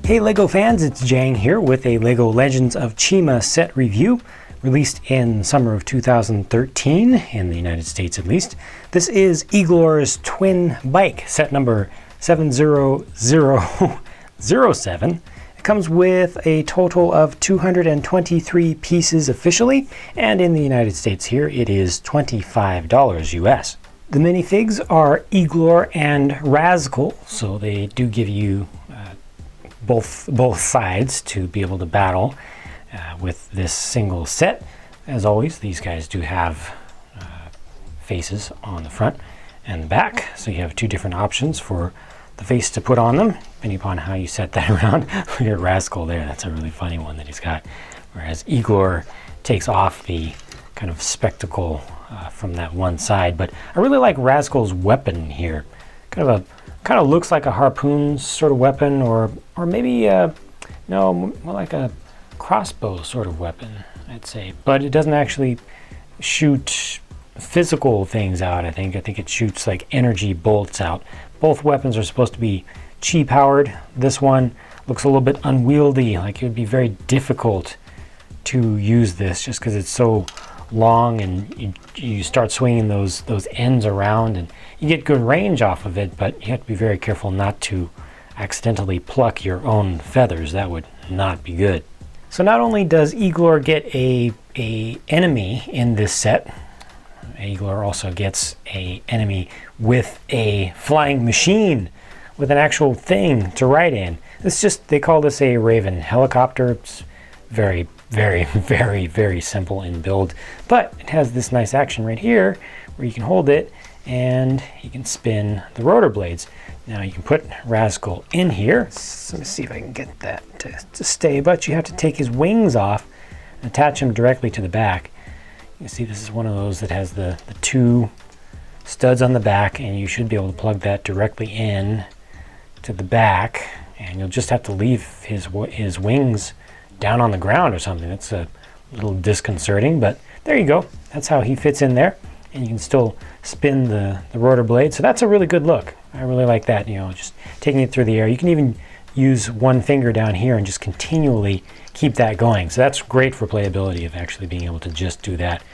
Hey LEGO fans, it's JANG here with a LEGO Legends of Chima set review, released in summer of 2013, in the United States at least. This is Eglor's twin bike, set number 70007. It comes with a total of 223 pieces officially, and in the United States here it is $25 US. The minifigs are Eglor and Rascal, so they do give you both sides to be able to battle with this single set. As always, these guys do have faces on the front and the back, so you have two different options for the face to put on them, depending upon how you set that around. Look at Rascal there, that's a really funny one that he's got. Whereas Eagor takes off the kind of spectacle from that one side. But I really like Rascal's weapon here. Kind of looks like a harpoon sort of weapon, or maybe no, more like a crossbow sort of weapon, I'd say. But it doesn't actually shoot physical things out. I think it shoots like energy bolts out. Both weapons are supposed to be chi powered. This one looks a little bit unwieldy, like it would be very difficult to use this just because it's so long, and you start swinging those ends around and you get good range off of it, but you have to be very careful not to accidentally pluck your own feathers. That would not be good. So not only does Eglor get a enemy in this set, Eglor also gets a enemy with a flying machine, with an actual thing to ride in. It's just, they call this a Raven helicopter. It's very, very, very, very simple in build, but it has this nice action right here where you can hold it and you can spin the rotor blades. Now you can put Rascal in here. So let me see if I can get that to stay, but you have to take his wings off and attach them directly to the back. You see, this is one of those that has the two studs on the back, and you should be able to plug that directly in to the back, and you'll just have to leave his wings down on the ground or something. That's a little disconcerting, but there you go. That's how he fits in there, and you can still spin the rotor blade. So that's a really good look. I really like that, you know, just taking it through the air. You can even use one finger down here and just continually keep that going. So that's great for playability, of actually being able to just do that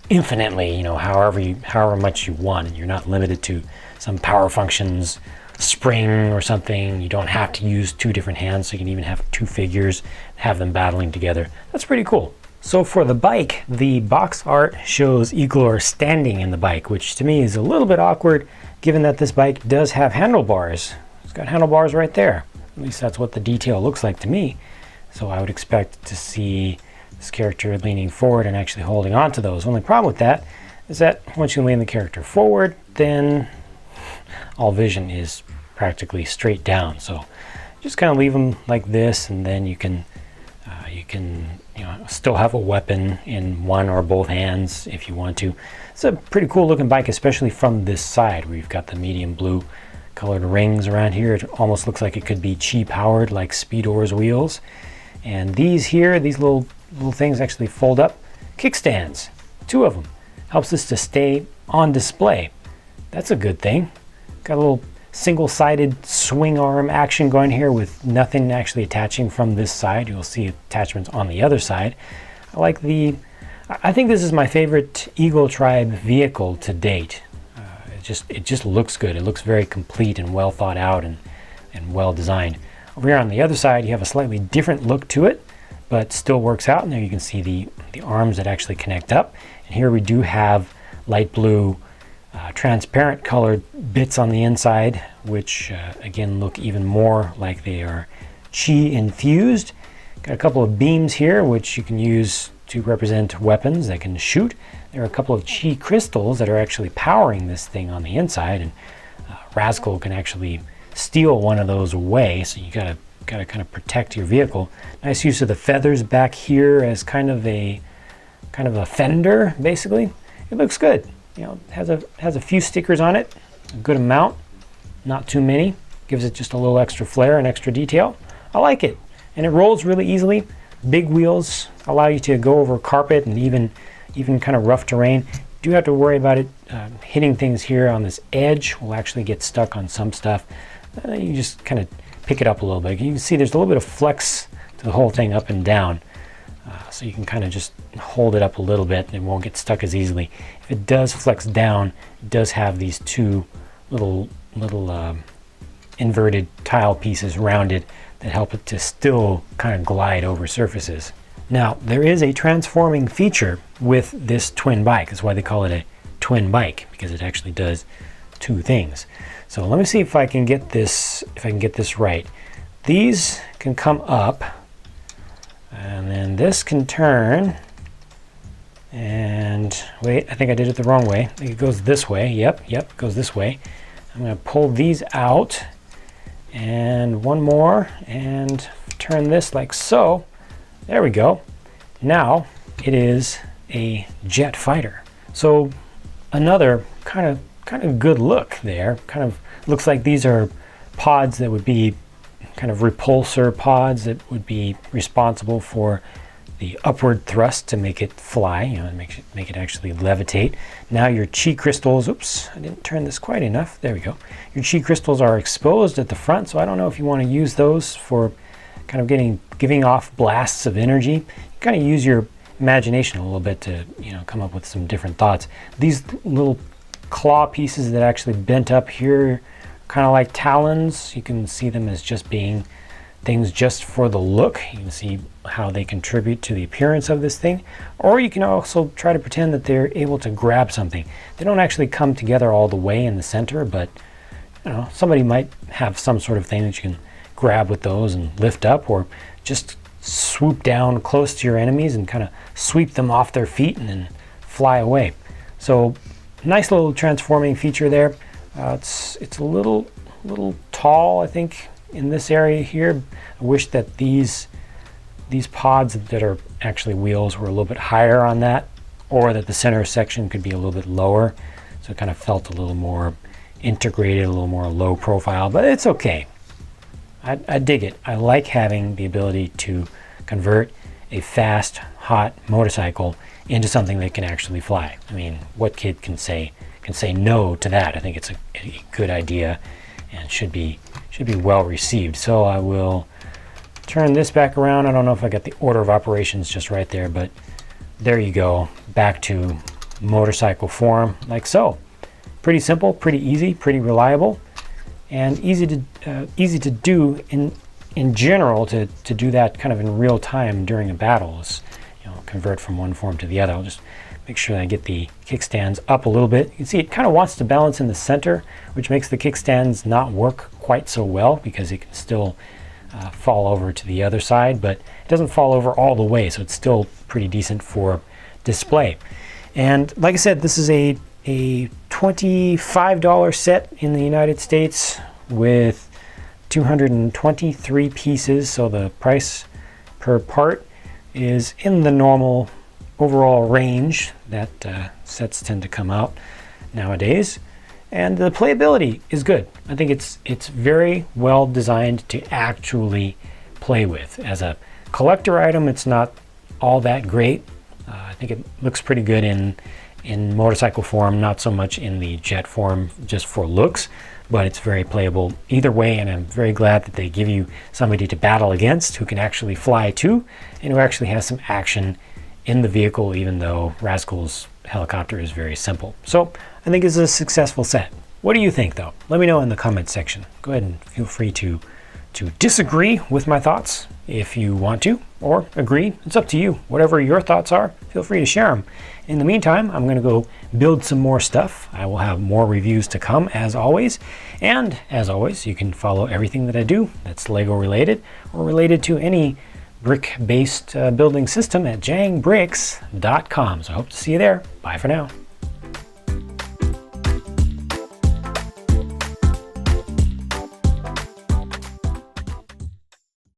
infinitely, you know, however much you want, and you're not limited to some power functions spring or something. You don't have to use two different hands, so you can even have two figures, have them battling together. That's pretty cool. So for the bike, the box art shows Eglor standing in the bike, which to me is a little bit awkward, given that this bike does have handlebars. It's got handlebars right there. At least that's what the detail looks like to me. So I would expect to see this character leaning forward and actually holding on to those. Only problem with that is that once you lean the character forward, then all vision is practically straight down. So just kind of leave them like this, and then you can still have a weapon in one or both hands if you want to. It's a pretty cool looking bike, especially from this side where you've got the medium blue colored rings around here. It almost looks like it could be chi powered, like Speedor's wheels. And these here, these little things actually fold up. Kickstands, two of them. Helps this to stay on display. That's a good thing. Got a little single-sided swing arm action going here with nothing actually attaching from this side. You'll see attachments on the other side. I think this is my favorite Eagle Tribe vehicle to date. It just looks good. It looks very complete and well thought out and well designed. Over here on the other side, you have a slightly different look to it, but still works out. And there you can see the arms that actually connect up. And here we do have light blue transparent colored bits on the inside, which again look even more like they are chi infused. Got a couple of beams here which you can use to represent weapons that can shoot. There are a couple of chi crystals that are actually powering this thing on the inside, and Rascal can actually steal one of those away, so you gotta kind of protect your vehicle. Nice use of the feathers back here as kind of a fender, basically. It looks good. You know, has a few stickers on it, a good amount, not too many. Gives it just a little extra flair and extra detail. I like it, and it rolls really easily. Big wheels allow you to go over carpet and even kind of rough terrain. You do have to worry about it hitting things here on this edge. Will actually get stuck on some stuff. You just kind of pick it up a little bit. You can see there's a little bit of flex to the whole thing up and down. So you can kind of just hold it up a little bit and it won't get stuck as easily. If it does flex down, it does have these two little inverted tile pieces rounded that help it to still kind of glide over surfaces. Now, there is a transforming feature with this twin bike. That's why they call it a twin bike, because it actually does two things. So let me see if I can get this, right. These can come up, and then this can turn, and wait, I think I did it the wrong way. I think it goes this way. Yep, it goes this way. I'm going to pull these out, and one more, and turn this like so. There we go. Now it is a jet fighter. So another kind of good look there. Kind of looks like these are pods that would be kind of repulsor pods that would be responsible for the upward thrust to make it fly, make it actually levitate. Now your chi crystals, oops, I didn't turn this quite enough. There we go. Your chi crystals are exposed at the front, so I don't know if you want to use those for kind of giving off blasts of energy. You kind of use your imagination a little bit to come up with some different thoughts. These little claw pieces that actually bent up here, kind of like talons. You can see them as just being things just for the look. You can see how they contribute to the appearance of this thing. Or you can also try to pretend that they're able to grab something. They don't actually come together all the way in the center, but somebody might have some sort of thing that you can grab with those and lift up, or just swoop down close to your enemies and kind of sweep them off their feet and then fly away. So nice little transforming feature there. It's a little tall, I think, in this area here. I wish that these pods that are actually wheels were a little bit higher on that, or that the center section could be a little bit lower, so it kind of felt a little more integrated, a little more low profile, but it's okay. I dig it. I like having the ability to convert a fast, hot motorcycle into something that can actually fly. I mean, what kid can say no to that? I think it's a good idea and should be well received. So I will turn this back around. I don't know if I got the order of operations just right there, but there you go. Back to motorcycle form, like so. Pretty simple, pretty easy, pretty reliable, and easy to do in general. To do that kind of in real time during a battle is, convert from one form to the other. I'll just make sure that I get the kickstands up a little bit. You can see it kind of wants to balance in the center, which makes the kickstands not work quite so well, because it can still fall over to the other side, but it doesn't fall over all the way, so it's still pretty decent for display. And like I said, this is a $25 set in the United States with 223 pieces, so the price per part is in the normal overall range that sets tend to come out nowadays. And the playability is good. I think it's very well designed to actually play with. As a collector item, it's not all that great. I think it looks pretty good in motorcycle form, not so much in the jet form just for looks, but it's very playable either way, and I'm very glad that they give you somebody to battle against who can actually fly too, and who actually has some action in the vehicle, even though Rascal's helicopter is very simple. So I think it's a successful set. What do you think, though? Let me know in the comments section. Go ahead and feel free to disagree with my thoughts if you want to, or agree. It's up to you. Whatever your thoughts are, feel free to share them. In the meantime, I'm going to go build some more stuff. I will have more reviews to come, as always. And as always, you can follow everything that I do that's Lego related or related to any brick-based building system at jangbricks.com. So I hope to see you there. Bye for now.